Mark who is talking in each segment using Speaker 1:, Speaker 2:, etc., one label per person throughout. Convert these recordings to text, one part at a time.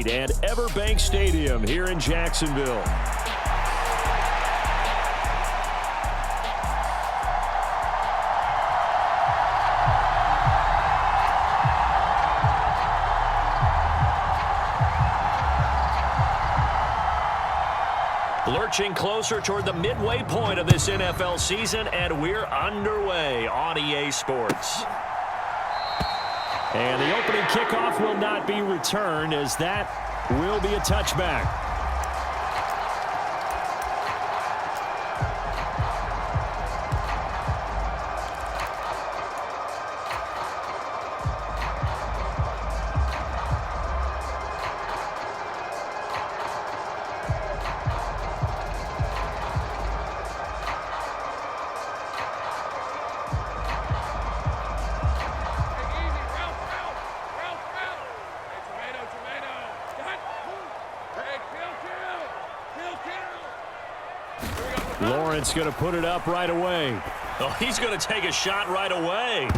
Speaker 1: State and Everbank Stadium here in Jacksonville. Lurching closer toward the midway point of this NFL season, and we're underway on EA Sports. And the opening kickoff will not be returned, as that will be a touchback. Lawrence going to put it up right away. Oh, he's going to take a shot right away.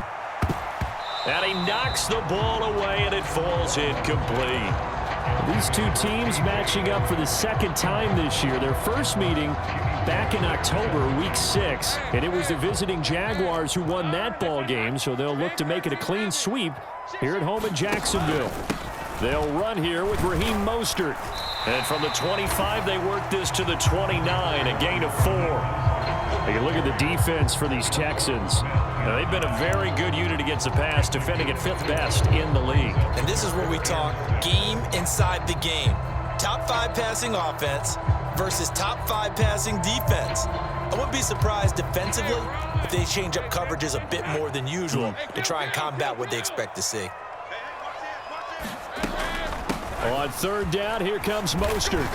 Speaker 1: And he knocks the ball away, and it falls incomplete. These two teams matching up for the second time this year. Their first meeting back in October, week 6. And it was the visiting Jaguars who won that ball game, so they'll look to make it a clean sweep here at home in Jacksonville. They'll run here with Raheem Mostert. And from the 25, they work this to the 29, a gain of 4. You look at the defense for these Texans. Now, they've been a very good unit against the pass, defending at 5th best in the league.
Speaker 2: And this is where we talk game inside the game. Top 5 passing offense versus top 5 passing defense. I wouldn't be surprised defensively if they change up coverages a bit more than usual to try and combat what they expect to see.
Speaker 1: On 3rd down, here comes Mostert.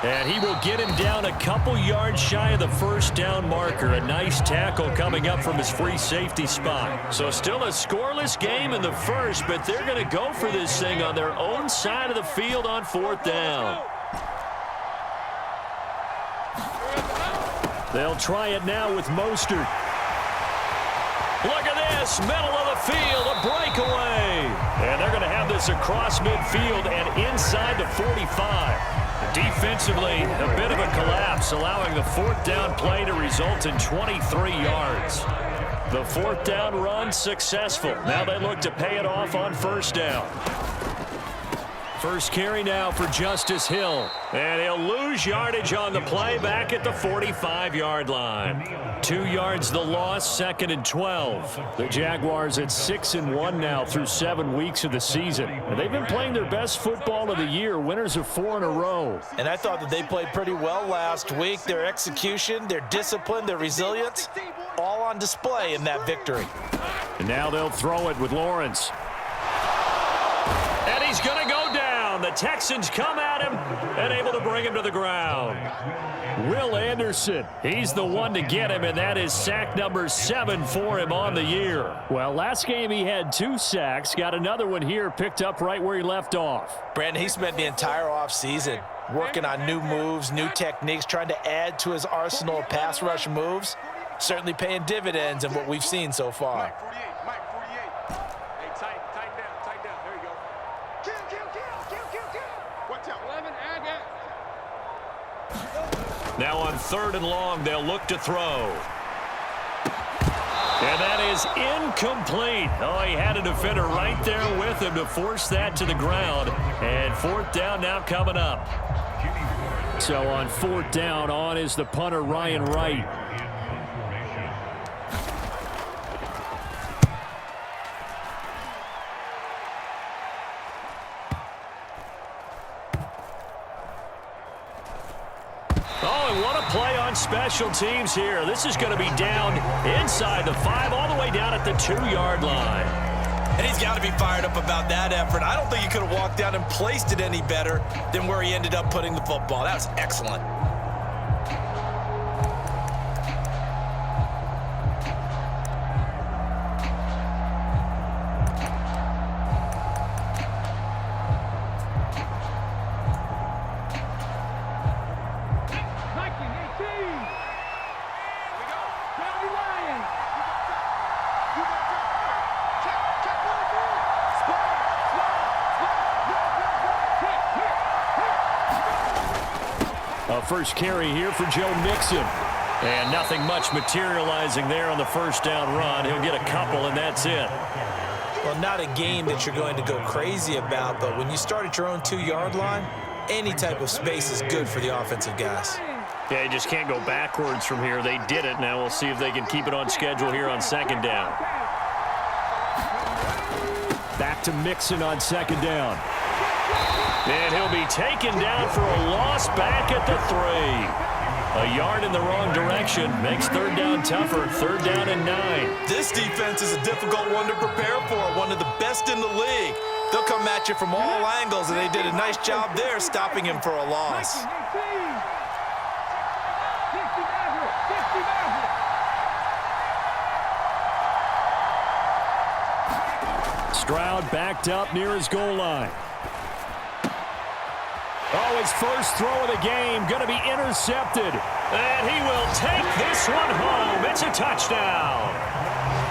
Speaker 1: And he will get him down a couple yards shy of the first down marker. A nice tackle coming up from his free safety spot. So still a scoreless game in the first, but they're going to go for this thing on their own side of the field on 4th down. They'll try it now with Mostert. Look at this, middle of the field, a breakaway. And they're going to have this across midfield and inside the 45. Defensively, a bit of a collapse, allowing the 4th down play to result in 23 yards. The 4th down run successful. Now they look to pay it off on 1st down. First carry now for Justice Hill. And he'll lose yardage on the play back at the 45-yard line. 2 yards the loss, 2nd and 12. The Jaguars at 6-1 now through 7 weeks of the season. And they've been playing their best football of the year, winners of 4 in a row.
Speaker 2: And I thought that they played pretty well last week. Their execution, their discipline, their resilience, all on display in that victory.
Speaker 1: And now they'll throw it with Lawrence. And he's going to go down. The Texans come at him and able to bring him to the ground. Will Anderson, he's the one to get him, and that is sack number 7 for him on the year. Well, last game he had 2 sacks. Got another one here picked up right where he left off.
Speaker 2: Brandon, he spent the entire offseason working on new moves, new techniques, trying to add to his arsenal of pass rush moves. Certainly paying dividends in what we've seen so far.
Speaker 1: Now on 3rd and long, they'll look to throw. And that is incomplete. Oh, he had a defender right there with him to force that to the ground. And 4th down now coming up. So on 4th down, on is the punter, Ryan Wright. Play on special teams here. This is going to be down inside the 5, all the way down at the 2-yard line.
Speaker 2: And he's got to be fired up about that effort. I don't think he could have walked down and placed it any better than where he ended up putting the football. That was excellent.
Speaker 1: A first carry here for Joe Mixon. And nothing much materializing there on the first down run. He'll get a couple, and that's it.
Speaker 2: Well, not a game that you're going to go crazy about, but when you start at your own 2-yard line, any type of space is good for the offensive guys.
Speaker 1: Yeah, you just can't go backwards from here. They did it. Now we'll see if they can keep it on schedule here on second down. Back to Mixon on second down. And he'll be taken down for a loss back at the 3. A yard in the wrong direction makes third down tougher. Third down and 9.
Speaker 2: This defense is a difficult one to prepare for, one of the best in the league. They'll come at you from all angles, and they did a nice job there stopping him for a loss.
Speaker 1: Stroud backed up near his goal line. Oh, his first throw of the game going to be intercepted. And he will take this one home. It's a touchdown.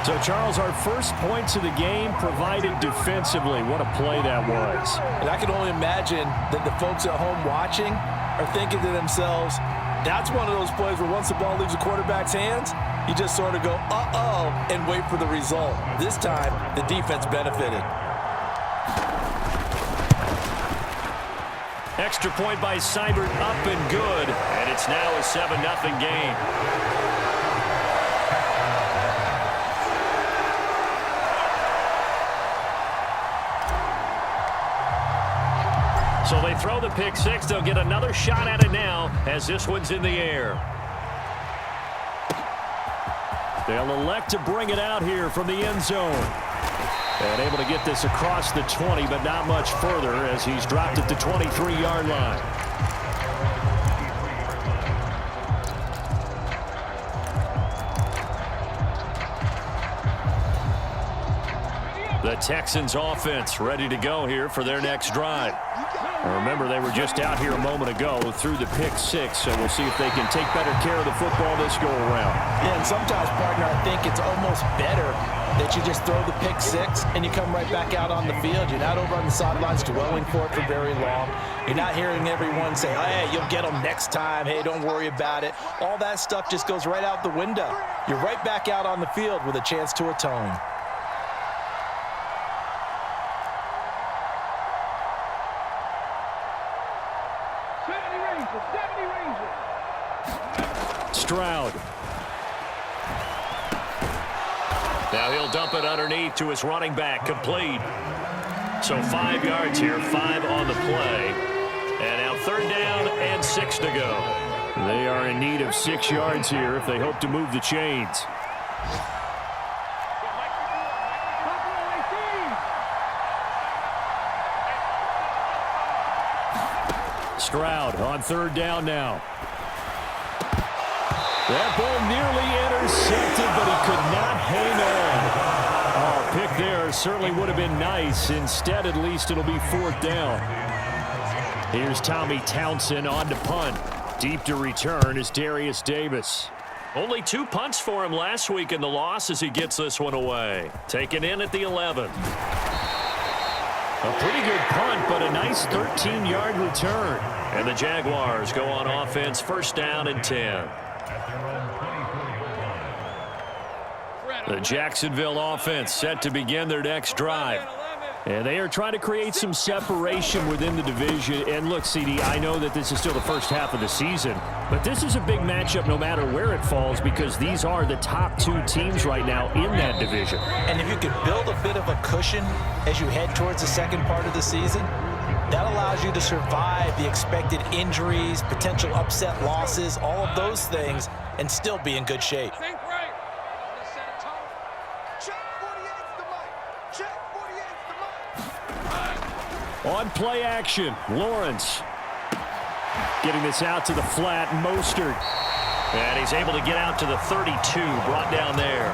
Speaker 1: So, Charles, our first points of the game provided defensively. What a play that was.
Speaker 2: And I can only imagine that the folks at home watching are thinking to themselves, that's one of those plays where once the ball leaves the quarterback's hands, you just sort of go, uh-oh, and wait for the result. This time, the defense benefited.
Speaker 1: Extra point by Seibert, up and good. And it's now a 7-0 game. So they throw the pick six. They'll get another shot at it now as this one's in the air. They'll elect to bring it out here from the end zone. And able to get this across the 20, but not much further as he's dropped at the 23-yard line. The Texans offense ready to go here for their next drive. Remember, they were just out here a moment ago through the pick six, so we'll see if they can take better care of the football this go-around.
Speaker 2: Yeah, and sometimes, partner, I think it's almost better that you just throw the pick six and you come right back out on the field. You're not over on the sidelines dwelling for it for very long. You're not hearing everyone say, hey, you'll get them next time. Hey, don't worry about it. All that stuff just goes right out the window. You're right back out on the field with a chance to atone.
Speaker 1: Stroud. Now he'll dump it underneath to his running back, complete. So 5 yards here, 5 on the play. And now third down and 6 to go. They are in need of 6 yards here if they hope to move the chains. Stroud on third down now. That ball nearly intercepted, but he could not hang on. Oh, pick there certainly would have been nice. Instead, at least it'll be fourth down. Here's Tommy Townsend on to punt. Deep to return is Darius Davis. Only 2 punts for him last week in the loss as he gets this one away. Taken in at the 11. A pretty good punt, but a nice 13-yard return. And the Jaguars go on offense, first down and 10. The Jacksonville offense set to begin their next drive. And they are trying to create some separation within the division. And look, CD, I know that this is still the first half of the season, but this is a big matchup no matter where it falls because these are the top 2 teams right now in that division.
Speaker 2: And if you could build a bit of a cushion as you head towards the second part of the season, that allows you to survive the expected injuries, potential upset losses, all of those things, and still be in good shape.
Speaker 1: On play action, Lawrence getting this out to the flat, Mostert. And he's able to get out to the 32, brought down there.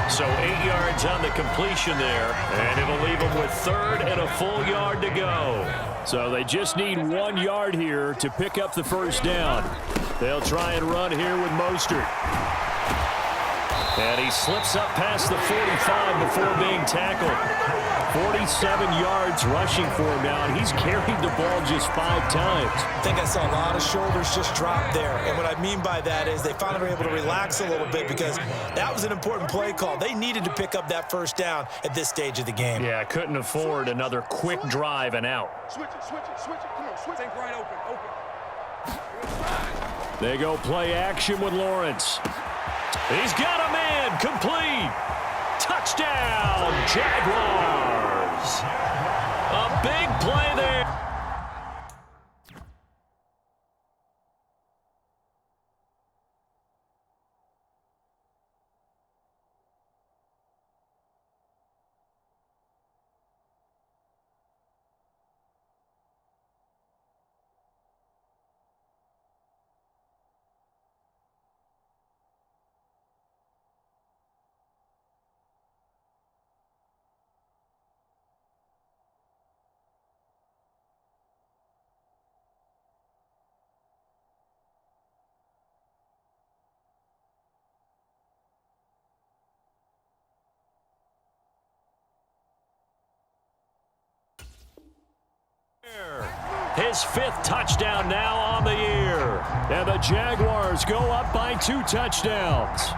Speaker 1: So 8 yards on the completion there, and it'll leave him with third and a full yard to go. So they just need 1 yard here to pick up the first down. They'll try and run here with Mostert. And he slips up past the 45 before being tackled. 47 yards rushing for him now, and he's carried the ball just 5 times.
Speaker 2: I think I saw a lot of shoulders just drop there. And what I mean by that is they finally were able to relax a little bit because that was an important play call. They needed to pick up that first down at this stage of the game.
Speaker 1: Yeah, couldn't afford another quick drive and out.
Speaker 3: Switch it. Come on, switch it. Think right open.
Speaker 1: They go play action with Lawrence. He's got a man, complete. Touchdown, Jaguars. A big play there. His 5th touchdown now on the year. And the Jaguars go up by 2 touchdowns.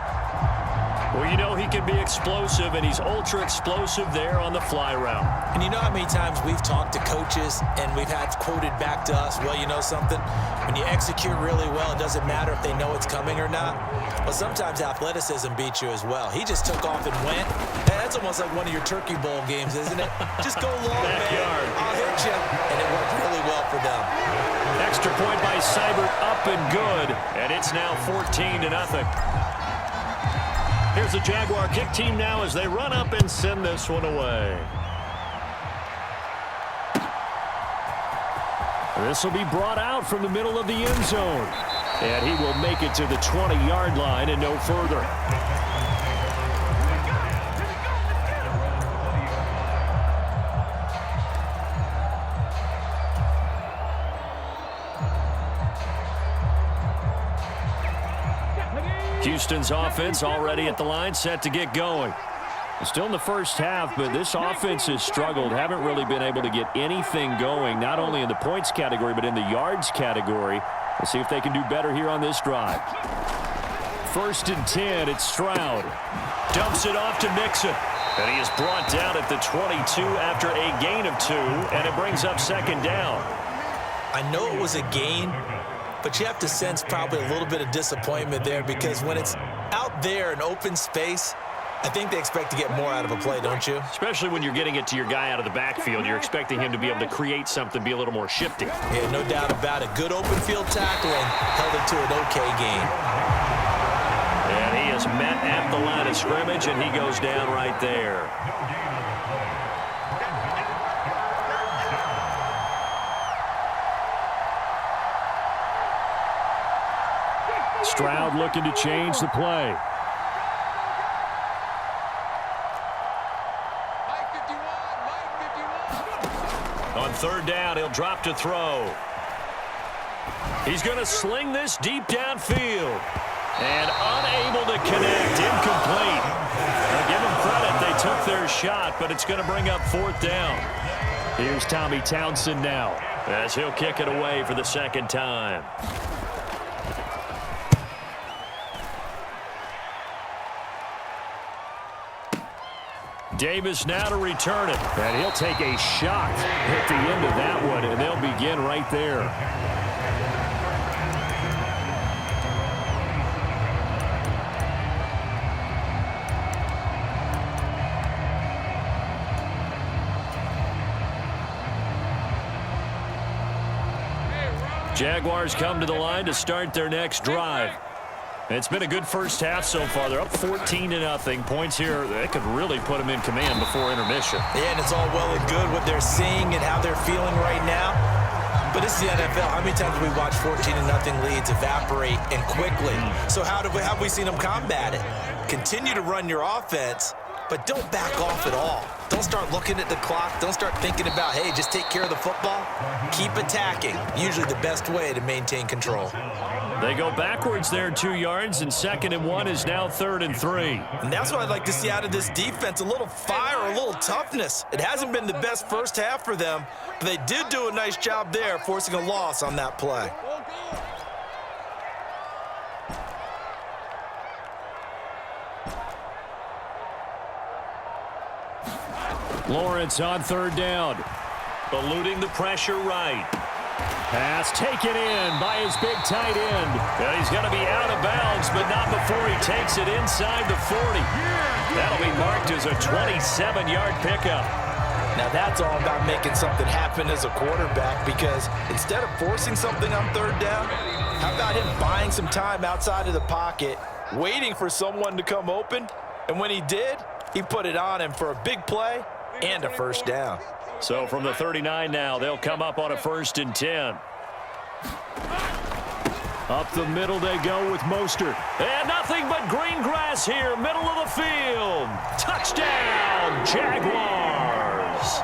Speaker 1: Well, you know he can be explosive, and he's ultra-explosive there on the fly route.
Speaker 2: And you know how many times we've talked to coaches and we've had quoted back to us, well, you know something? When you execute really well, it doesn't matter if they know it's coming or not. Well, sometimes athleticism beats you as well. He just took off and went. And that's almost like one of your Turkey Bowl games, isn't it? Just go long,
Speaker 1: Backyard.
Speaker 2: man. I'll hit you. And it worked really well for them.
Speaker 1: Extra point by Seibert, up and good. And it's now 14-0. Here's the Jaguar kick team now as they run up and send this one away. This will be brought out from the middle of the end zone. And he will make it to the 20-yard line and no further. Houston's offense already at the line, set to get going. Still in the first half, but this offense has struggled. Haven't really been able to get anything going, not only in the points category, but in the yards category. We'll see if they can do better here on this drive. 1st and 10, it's Stroud. Dumps it off to Mixon. And he is brought down at the 22 after a gain of 2, and it brings up 2nd down.
Speaker 2: I know it was a gain, but you have to sense probably a little bit of disappointment there because when it's out there in open space, I think they expect to get more out of a play, don't you?
Speaker 1: Especially when you're getting it to your guy out of the backfield. You're expecting him to be able to create something, be a little more shifty.
Speaker 2: Yeah, no doubt about it. Good open field tackle and held it to an okay gain.
Speaker 1: And he is met at the line of scrimmage, and he goes down right there. Stroud looking to change the play. On 3rd down, he'll drop to throw. He's going to sling this deep downfield. And unable to connect, incomplete. Now give them credit, they took their shot, but it's going to bring up 4th down. Here's Tommy Townsend now, as he'll kick it away for the 2nd time. Davis now to return it. And he'll take a shot at the end of that one, and they'll begin right there. Jaguars come to the line to start their next drive. It's been a good first half so far. They're up 14-0. Points here, they could really put them in command before intermission.
Speaker 2: Yeah, and it's all well and good what they're seeing and how they're feeling right now. But it's the NFL. How many times have we watched 14-0 leads evaporate and quickly? So how have we seen them combat it? Continue to run your offense, but don't back off at all. Don't start looking at the clock. Don't start thinking about, hey, just take care of the football. Keep attacking. Usually the best way to maintain control.
Speaker 1: They go backwards there 2 yards, and 2nd and 1 is now 3rd and 3.
Speaker 2: And that's what I'd like to see out of this defense, a little fire, a little toughness. It hasn't been the best first half for them, but they did do a nice job there, forcing a loss on that play.
Speaker 1: Lawrence on 3rd down. Eluding the pressure right. Pass taken in by his big tight end. And he's going to be out of bounds, but not before he takes it inside the 40. That'll be marked as a 27-yard pickup.
Speaker 2: Now that's all about making something happen as a quarterback, because instead of forcing something on 3rd down, how about him buying some time outside of the pocket, waiting for someone to come open, and when he did, he put it on him for a big play and a 1st down.
Speaker 1: So from the 39 now, they'll come up on a 1st and 10. Up the middle they go with Mostert. And nothing but green grass here, middle of the field. Touchdown, Jaguars.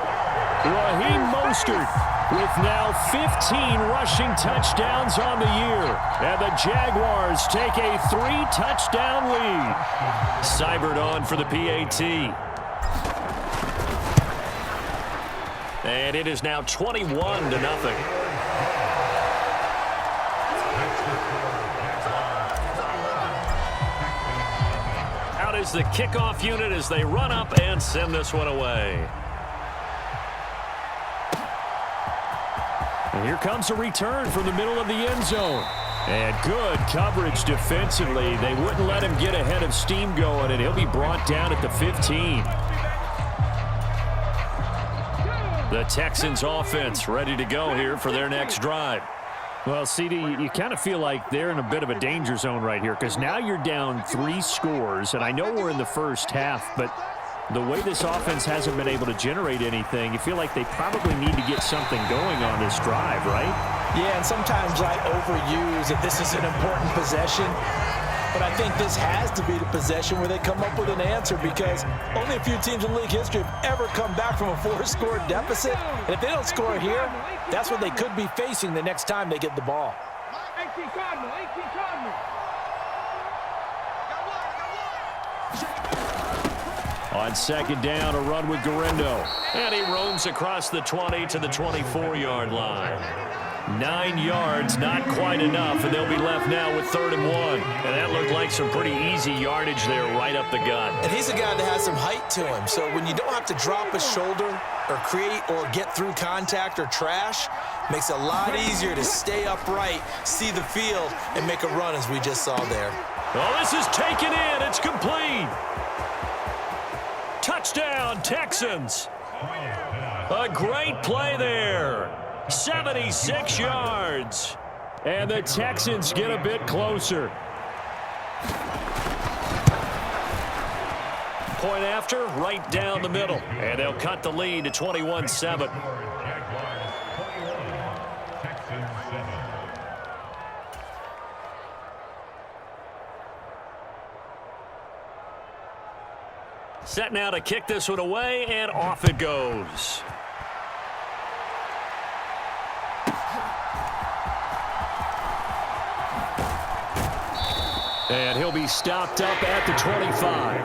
Speaker 1: Raheem Mostert with now 15 rushing touchdowns on the year. And the Jaguars take a 3-touchdown lead. Seibert on for the PAT. And it is now 21-0. Out is the kickoff unit as they run up and send this one away. And here comes a return from the middle of the end zone. And good coverage defensively. They wouldn't let him get ahead of steam going, and he'll be brought down at the 15. The Texans offense ready to go here for their next drive. Well, CD, you kind of feel like they're in a bit of a danger zone right here, because now you're down 3 scores, and I know we're in the first half, but the way this offense hasn't been able to generate anything, you feel like they probably need to get something going on this drive, right?
Speaker 2: Yeah, and sometimes I overuse that this is an important possession. But I think this has to be the possession where they come up with an answer, because only a few teams in league history have ever come back from a 4-score deficit. And if they don't score here, that's what they could be facing the next time they get the ball.
Speaker 3: 18 Cardinal, 18 Cardinal.
Speaker 1: On 2nd down, a run with Garendo. And he roams across the 20 to the 24-yard line. 9 yards, not quite enough, and they'll be left now with 3rd and 1. And that looked like some pretty easy yardage there right up the gut.
Speaker 2: And he's a guy that has some height to him, so when you don't have to drop a shoulder or create or get through contact or trash, makes it a lot easier to stay upright, see the field, and make a run as we just saw there.
Speaker 1: Oh, this is taken in. It's complete. Touchdown, Texans. A great play there. 76 yards. And the Texans get a bit closer. Point after, right down the middle. And they'll cut the lead to 21-7. Set now to kick this one away, and off it goes. And he'll be stopped up at the 25.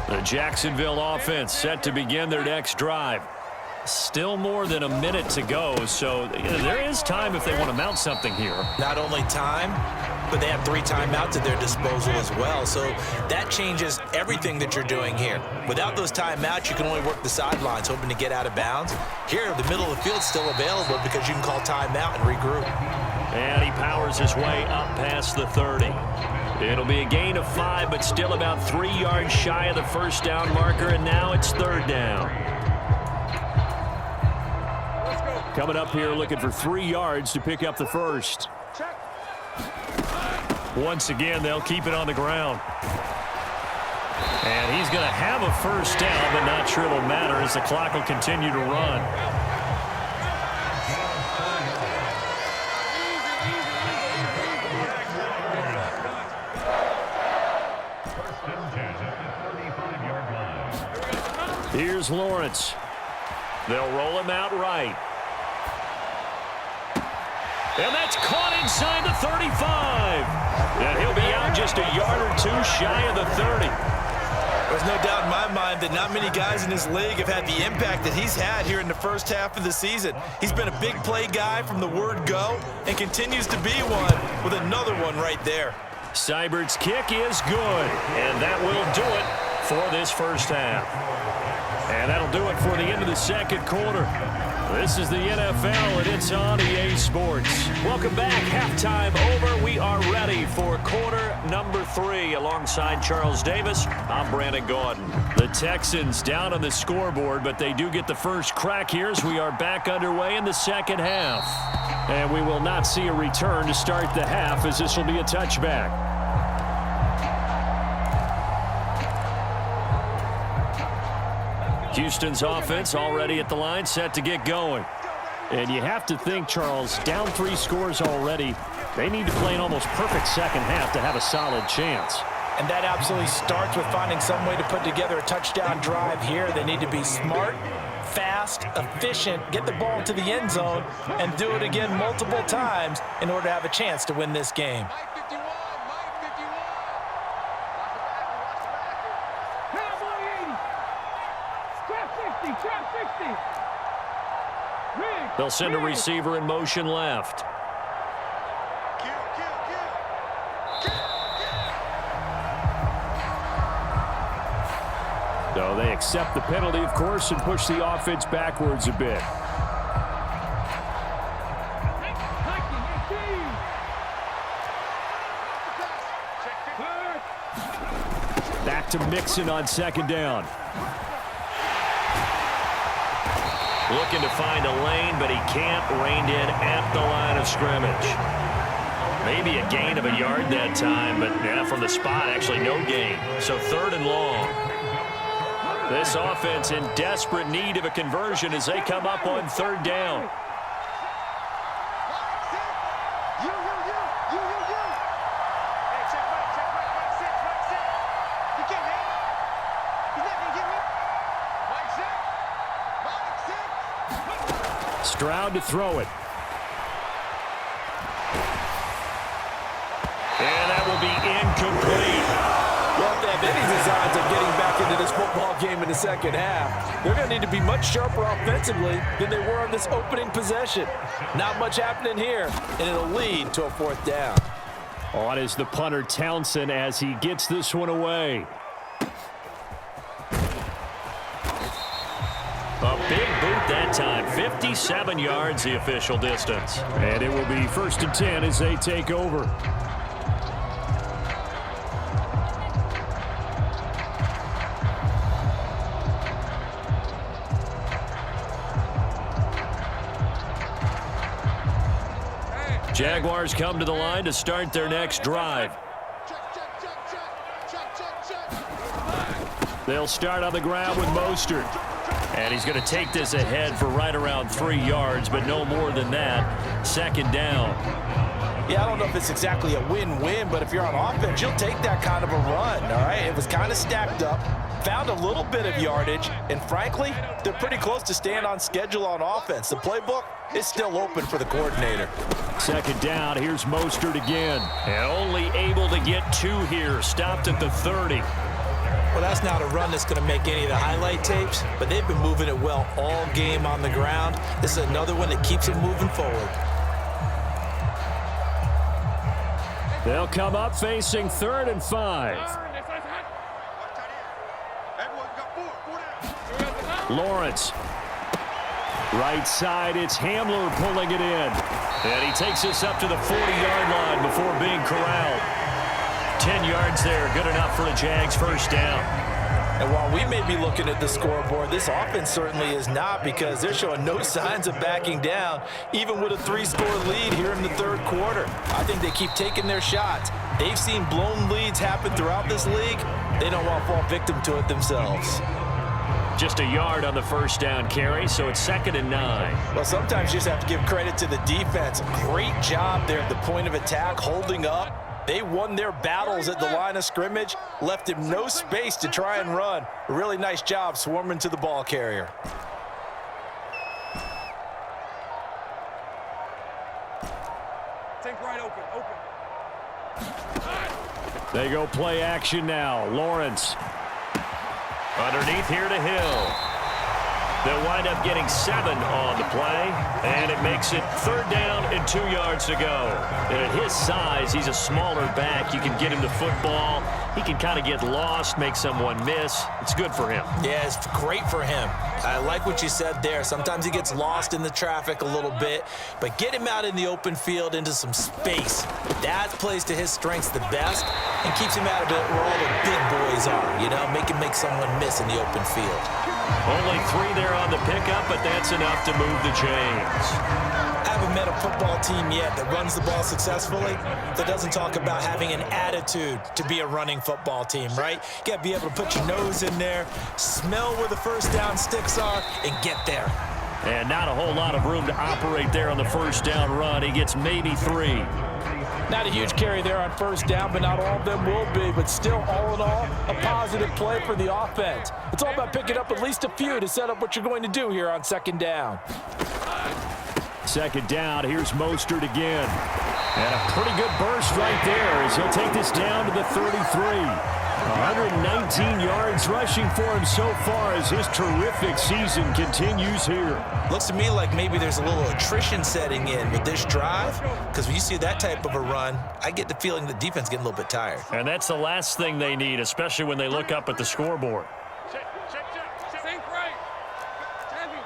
Speaker 1: The Jacksonville offense set to begin their next drive. Still more than a minute to go, so there is time if they want to mount something here.
Speaker 2: Not only time, but they have 3 timeouts at their disposal as well, so that changes everything that you're doing here. Without those timeouts, you can only work the sidelines, hoping to get out of bounds. Here, the middle of the field's still available because you can call timeout and regroup.
Speaker 1: And he powers his way up past the 30. It'll be a gain of 5, but still about 3 yards shy of the first down marker, and now it's 3rd down. Coming up here looking for 3 yards to pick up the first. Once again, they'll keep it on the ground. And he's going to have a first down, but not sure it'll matter as the clock will continue to run. Here's Lawrence. They'll roll him out right. And that's caught inside the 35. And he'll be out just a yard or two shy of the 30.
Speaker 2: There's no doubt in my mind that not many guys in this league have had the impact that he's had here in the first half of the season. He's been a big play guy from the word go and continues to be one with another one right there.
Speaker 1: Seibert's kick is good, and that will do it for this first half. And that'll do it for the end of the second quarter. This is the NFL, and it's on EA Sports. Welcome back. Halftime over. We are ready for quarter number 3. Alongside Charles Davis, I'm Brandon Gaudin. The Texans down on the scoreboard, but they do get the first crack here as we are back underway in the second half. And we will not see a return to start the half, as this will be a touchback. Houston's offense already at the line, set to get going. And you have to think, Charles, down 3 scores already. They need to play an almost perfect second half to have a solid chance.
Speaker 2: And that absolutely starts with finding some way to put together a touchdown drive here. They need to be smart, fast, efficient, get the ball into the end zone, and do it again multiple times in order to have a chance to win this game.
Speaker 1: They'll send a receiver in motion left. So they accept the penalty, of course, and push the offense backwards a bit. Back to Mixon on second down. Looking to find a lane, but he can't. Reined in at the line of scrimmage. Maybe a gain of a yard that time, but from the spot, actually no gain. So 3rd and long. This offense in desperate need of a conversion as they come up on 3rd down. Stroud to throw it. And that will be incomplete.
Speaker 4: Well, if they have any designs of getting back into this football game in the second half, they're going to need to be much sharper offensively than they were on this opening possession. Not much happening here, and it'll lead to a 4th down.
Speaker 1: On is the punter Townsend as he gets this one away. A big boot that time. 57 yards the official distance. And it will be 1st and 10 as they take over. Jaguars come to the line to start their next drive. They'll start on the ground with Mostert. And he's going to take this ahead for right around 3 yards, but no more than that. 2nd down.
Speaker 2: Yeah, I don't know if it's exactly a win-win, but if you're on offense, you'll take that kind of a run, all right? It was kind of stacked up, found a little bit of yardage, and frankly, they're pretty close to staying on schedule on offense. The playbook is still open for the coordinator.
Speaker 1: 2nd down, here's Mostert again. And only able to get 2 here, stopped at the 30.
Speaker 2: Well, that's not a run that's going to make any of the highlight tapes, but they've been moving it well all game on the ground. This is another one that keeps it moving forward.
Speaker 1: They'll come up facing 3rd and 5. Lawrence. Right side, it's Hamler pulling it in. And he takes us up to the 40-yard line before being corralled. 10 yards there, good enough for the Jags' 1st down.
Speaker 2: And while we may be looking at the scoreboard, this offense certainly is not, because they're showing no signs of backing down, even with a 3-score lead here in the 3rd quarter. I think they keep taking their shots. They've seen blown leads happen throughout this league. They don't want to fall victim to it themselves.
Speaker 1: Just a yard on the 1st down carry, so it's 2nd and 9.
Speaker 2: Well, sometimes you just have to give credit to the defense. Great job there at the point of attack, holding up,
Speaker 4: They won their battles at the line of scrimmage, left him no space to try and run. A really nice job swarming to the ball carrier.
Speaker 3: Think right open.
Speaker 1: They go play action now. Lawrence. Underneath here to Hill. They'll wind up getting 7 on the play, and it makes it 3rd down and 2 yards to go. And at his size, he's a smaller back. You can get him the football. He can kind of get lost, make someone miss. It's good for him.
Speaker 2: Yeah, it's great for him. I like what you said there. Sometimes he gets lost in the traffic a little bit, but get him out in the open field into some space. That plays to his strengths the best and keeps him out of it where all the big boys are, you know, make him make someone miss in the open field.
Speaker 1: Only 3 there on the pickup, but that's enough to move the chains.
Speaker 2: I haven't met a football team yet that runs the ball successfully that doesn't talk about having an attitude to be a running football team, right? You got to be able to put your nose in there, smell where the first down sticks are, and get there.
Speaker 1: And not a whole lot of room to operate there on the first down run. He gets maybe 3.
Speaker 4: Not a huge carry there on first down, but not all of them will be. But still, all in all, a positive play for the offense. It's all about picking up at least a few to set up what you're going to do here on 2nd down.
Speaker 1: 2nd down, here's Mostert again. And a pretty good burst right there as he'll take this down to the 33. 119 yards rushing for him so far as his terrific season continues here.
Speaker 2: Looks to me like maybe there's a little attrition setting in with this drive, because when you see that type of a run, I get the feeling the defense getting a little bit tired.
Speaker 1: And that's the last thing they need, especially when they look up at the scoreboard.
Speaker 3: Think right. Heavy.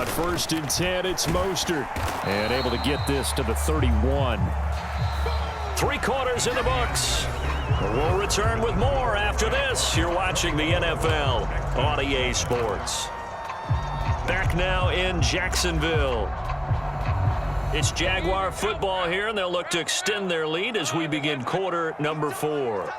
Speaker 1: On 1st and 10, it's Mostert. And able to get this to the 31. 3 quarters in the books. We'll return with more after this. You're watching the NFL on EA Sports. Back now in Jacksonville. It's Jaguar football here, and they'll look to extend their lead as we begin quarter number 4.
Speaker 3: 11.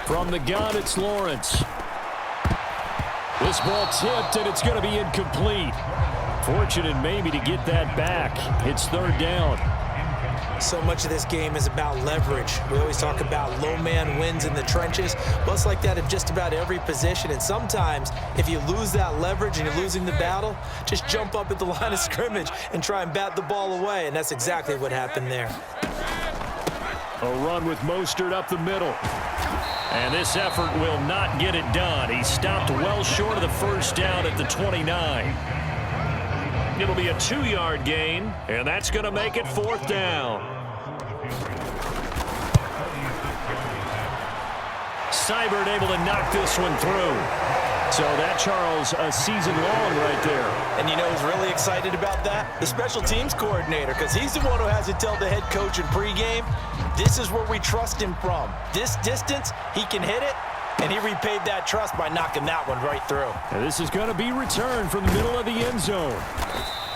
Speaker 1: From the gun, it's Lawrence. This ball tipped, and it's going to be incomplete. Fortunate maybe to get that back. It's 3rd down.
Speaker 2: So much of this game is about leverage. We always talk about low man wins in the trenches. Well, it's like that in just about every position. And sometimes, if you lose that leverage and you're losing the battle, just jump up at the line of scrimmage and try and bat the ball away. And that's exactly what happened there.
Speaker 1: A run with Mostert up the middle. And this effort will not get it done. He stopped well short of the first down at the 29. It'll be a 2-yard gain, and that's going to make it 4th down. Seibert able to knock this one through. So that, Charles, a season long right there.
Speaker 2: And you know who's really excited about that? The special teams coordinator, because he's the one who has to tell the head coach in pregame, this is where we trust him from. This distance, he can hit it, and he repaid that trust by knocking that one right through.
Speaker 1: And this is going to be returned from the middle of the end zone.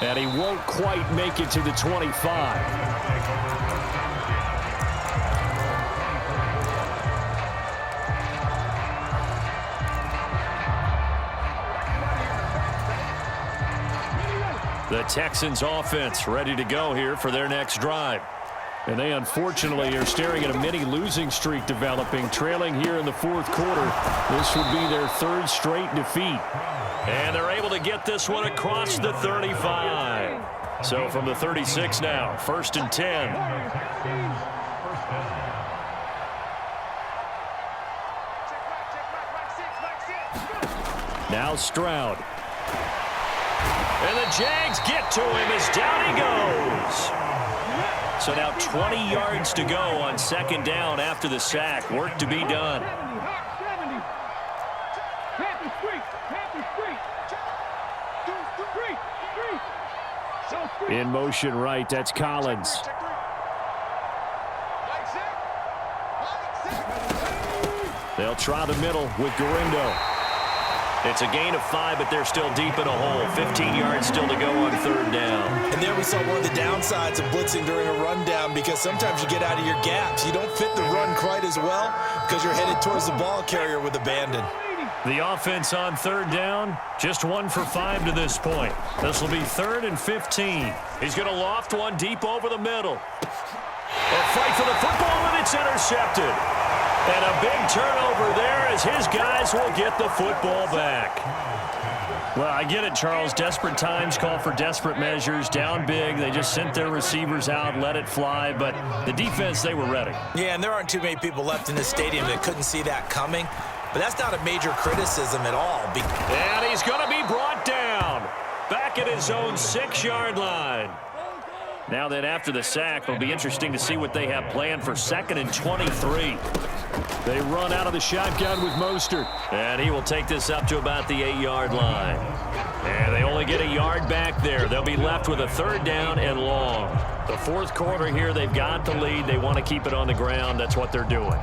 Speaker 1: And he won't quite make it to the 25. The Texans offense ready to go here for their next drive. And they unfortunately are staring at a mini losing streak developing, trailing here in the 4th quarter. This would be their 3rd straight defeat. And they're able to get this one across the 35. So from the 36 now, 1st and 10. Now Stroud. And the Jags get to him as down he goes. So now 20 yards to go on 2nd down after the sack. Work to be done. In motion right, that's Collins. They'll try the middle with Garindo. It's a gain of 5, but they're still deep in a hole. 15 yards still to go on 3rd down.
Speaker 2: And there we saw one of the downsides of blitzing during a rundown, because sometimes you get out of your gaps. You don't fit the run quite as well because you're headed towards the ball carrier with abandon.
Speaker 1: The offense on third down, just 1 for 5 to this point. This will be 3rd and 15. He's going to loft one deep over the middle. A fight for the football, and it's intercepted. And a big turnover there as his guys will get the football back. Well, I get it, Charles. Desperate times call for desperate measures. Down big. They just sent their receivers out, let it fly. But the defense, they were ready.
Speaker 2: Yeah, and there aren't too many people left in this stadium that couldn't see that coming. But that's not a major criticism at all.
Speaker 1: And he's going to be brought down. Back at his own 6-yard line. Now then, after the sack, it'll be interesting to see what they have planned for 2nd and 23. They run out of the shotgun with Mostert. And he will take this up to about the 8-yard line. And they only get a yard back there. They'll be left with a 3rd down and long. The 4th quarter here, they've got the lead. They want to keep it on the ground. That's what they're doing.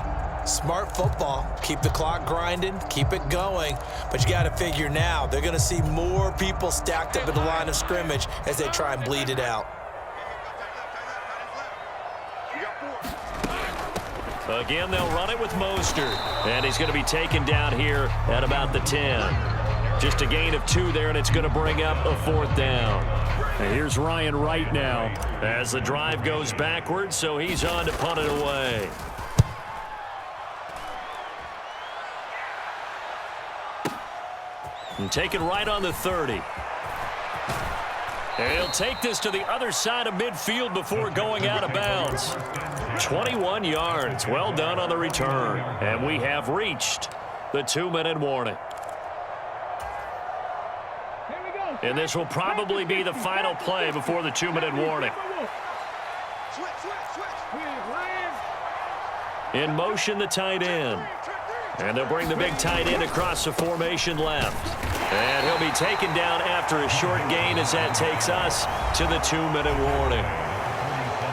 Speaker 2: Smart football. Keep the clock grinding. Keep it going. But you got to figure now, they're going to see more people stacked up at the line of scrimmage as they try and bleed it out.
Speaker 1: Again, they'll run it with Mostert. And he's going to be taken down here at about the 10. Just a gain of 2 there, and it's going to bring up a 4th down. And here's Ryan Wright now as the drive goes backwards, so he's on to punt it away. And taken right on the 30. And he'll take this to the other side of midfield before going out of bounds. 21 yards. Well done on the return. And we have reached the 2-minute warning. And this will probably be the final play before the 2-minute warning. In motion, the tight end. And they'll bring the big tight end across the formation left. And he'll be taken down after a short gain as that takes us to the 2-minute warning.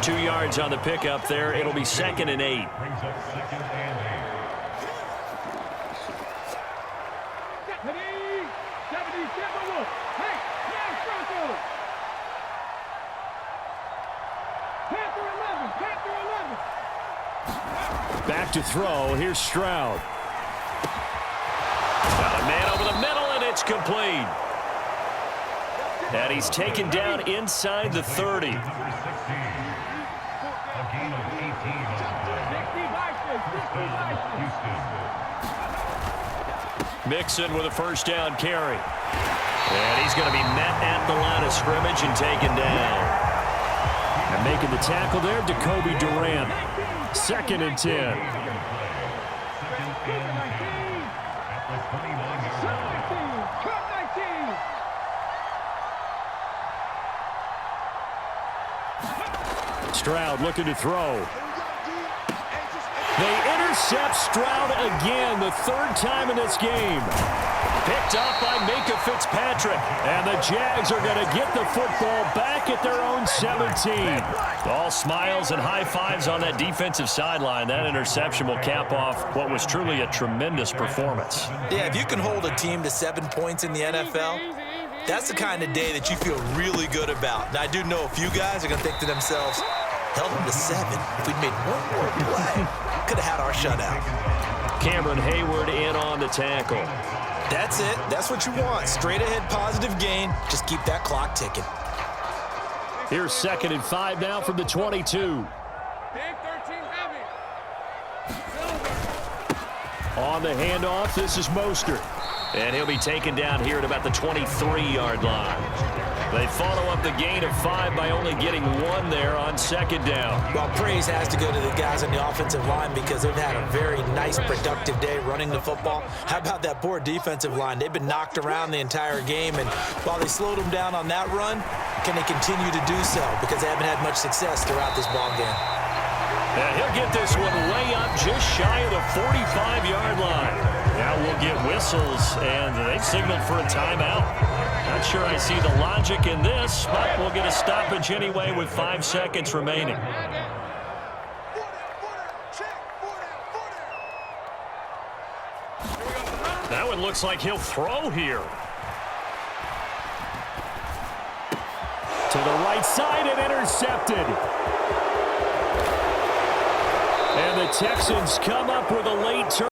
Speaker 1: 2 yards on the pickup there. It'll be 2nd and 8. Back to throw. Here's Stroud. Got a man over the middle, and it's complete. And he's taken down inside the 30. Mixon with a 1st down carry. And he's going to be met at the line of scrimmage and taken down. And making the tackle there, Jacoby Durant. 2nd and 10. Stroud looking to throw. They intercept Stroud again, the 3rd time in this game. Picked up by Minkah Fitzpatrick. And the Jags are going to get the football back at their own 17. All smiles and high fives on that defensive sideline. That interception will cap off what was truly a tremendous performance.
Speaker 2: Yeah, if you can hold a team to 7 points in the NFL, that's the kind of day that you feel really good about. And I do know a few guys are going to think to themselves, held them to 7. If we'd made one more play, could have had our shutout.
Speaker 1: Cameron Hayward in on the tackle.
Speaker 2: That's it. That's what you want. Straight ahead positive gain. Just keep that clock ticking.
Speaker 1: Here's 2nd and 5 now from the 22.
Speaker 3: Big 13 heavy.
Speaker 1: On the handoff, this is Mostert. And he'll be taken down here at about the 23-yard line. They follow up the gain of 5 by only getting 1 there on 2nd down.
Speaker 2: Well, praise has to go to the guys on the offensive line because they've had a very nice, productive day running the football. How about that poor defensive line? They've been knocked around the entire game, and while they slowed them down on that run, can they continue to do so? Because they haven't had much success throughout this ball game.
Speaker 1: And he'll get this one way up just shy of the 45-yard line. Now we'll get whistles, and they've signaled for a timeout. Not sure I see the logic in this, but we'll get a stoppage anyway with 5 seconds remaining. That one looks like he'll throw here. To the right side and intercepted. And the Texans come up with a late turn.